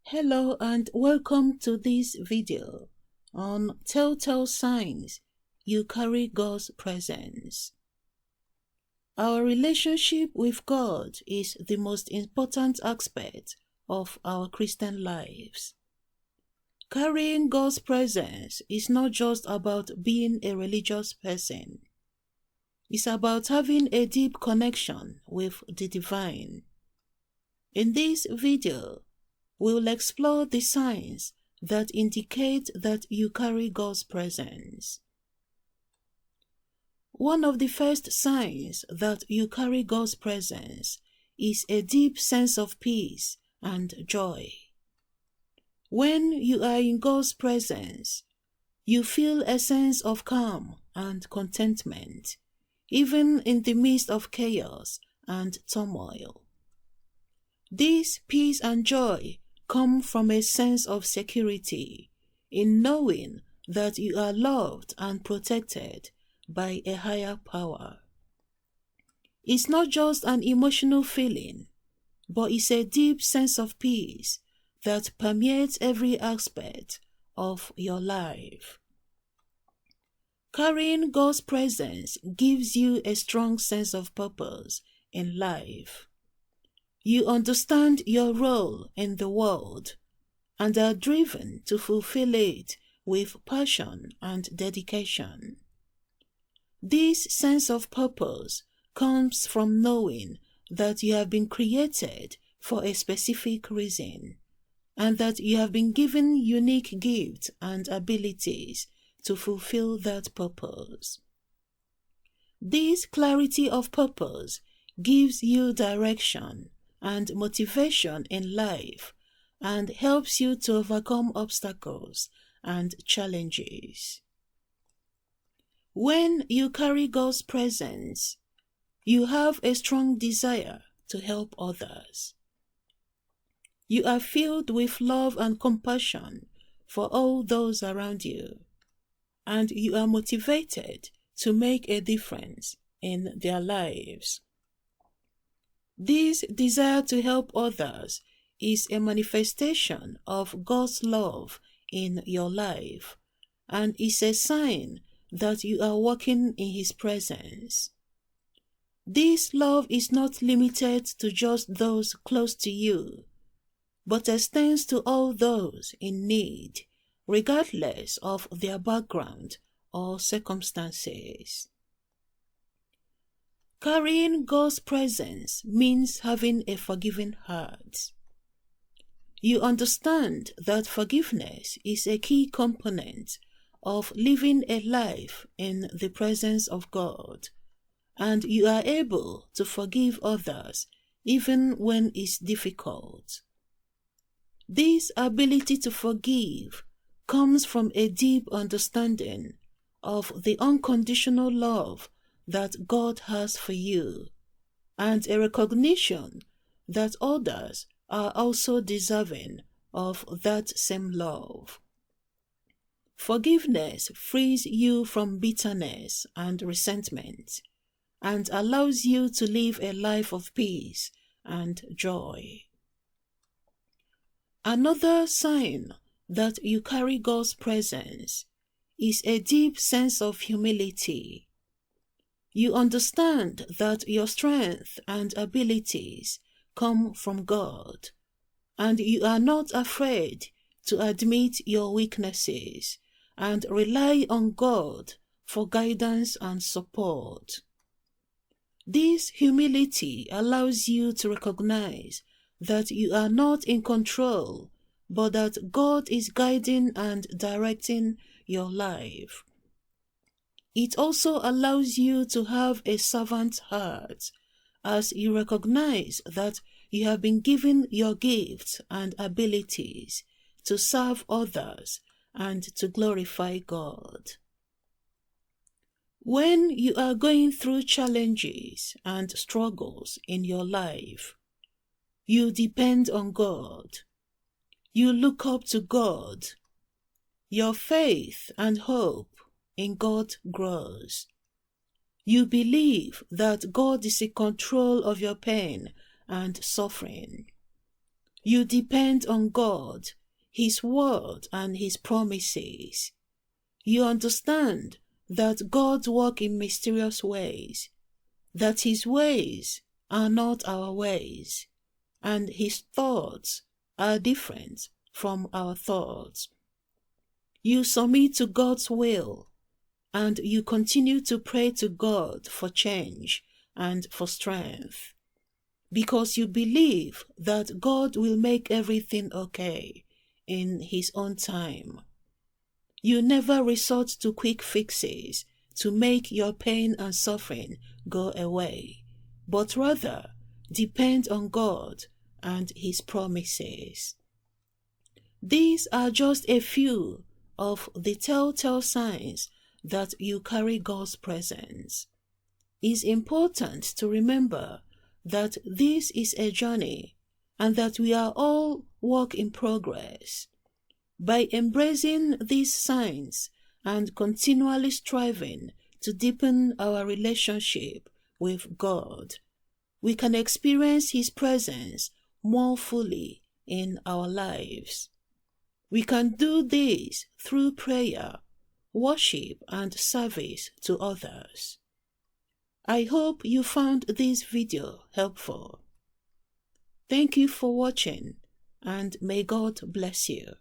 Hello and welcome to this video on telltale signs you carry God's presence. Our relationship with God is the most important aspect of our Christian lives. Carrying God's presence is not just about being a religious person. It's about having a deep connection with the divine. In this video, we will explore the signs that indicate that you carry God's presence. One of the first signs that you carry God's presence is a deep sense of peace and joy. When you are in God's presence, you feel a sense of calm and contentment, even in the midst of chaos and turmoil. This peace and joy come from a sense of security in knowing that you are loved and protected by a higher power. It's not just an emotional feeling, but it's a deep sense of peace that permeates every aspect of your life. Carrying God's presence gives you a strong sense of purpose in life. You understand your role in the world and are driven to fulfill it with passion and dedication. This sense of purpose comes from knowing that you have been created for a specific reason and that you have been given unique gifts and abilities to fulfill that purpose. This clarity of purpose gives you direction and motivation in life and helps you to overcome obstacles and challenges. When you carry God's presence, you have a strong desire to help others. You are filled with love and compassion for all those around you, and you are motivated to make a difference in their lives. This desire to help others is a manifestation of God's love in your life and is a sign that you are walking in His presence. This love is not limited to just those close to you, but extends to all those in need, regardless of their background or circumstances. Carrying God's presence means having a forgiving heart. You understand that forgiveness is a key component of living a life in the presence of God, and you are able to forgive others even when it's difficult. This ability to forgive comes from a deep understanding of the unconditional love that God has for you, and a recognition that others are also deserving of that same love. Forgiveness frees you from bitterness and resentment, and allows you to live a life of peace and joy. Another sign that you carry God's presence is a deep sense of humility. You understand that your strength and abilities come from God, and you are not afraid to admit your weaknesses and rely on God for guidance and support. This humility allows you to recognize that you are not in control, but that God is guiding and directing your life. It also allows you to have a servant's heart, as you recognize that you have been given your gifts and abilities to serve others and to glorify God. When you are going through challenges and struggles in your life, you depend on God. You look up to God. Your faith and hope in God grows. You believe that God is in control of your pain and suffering. You depend on God, His word, and His promises. You understand that God works in mysterious ways, that His ways are not our ways, and His thoughts are different from our thoughts. You submit to God's will, and you continue to pray to God for change and for strength, because you believe that God will make everything okay in His own time. You never resort to quick fixes to make your pain and suffering go away, but rather depend on God and His promises. These are just a few of the telltale signs that you carry God's presence. It's important to remember that this is a journey and that we are all work in progress. By embracing these signs and continually striving to deepen our relationship with God, we can experience His presence more fully in our lives. We can do this through prayer, worship, and service to others. I hope you found this video helpful. Thank you for watching, and may God bless you.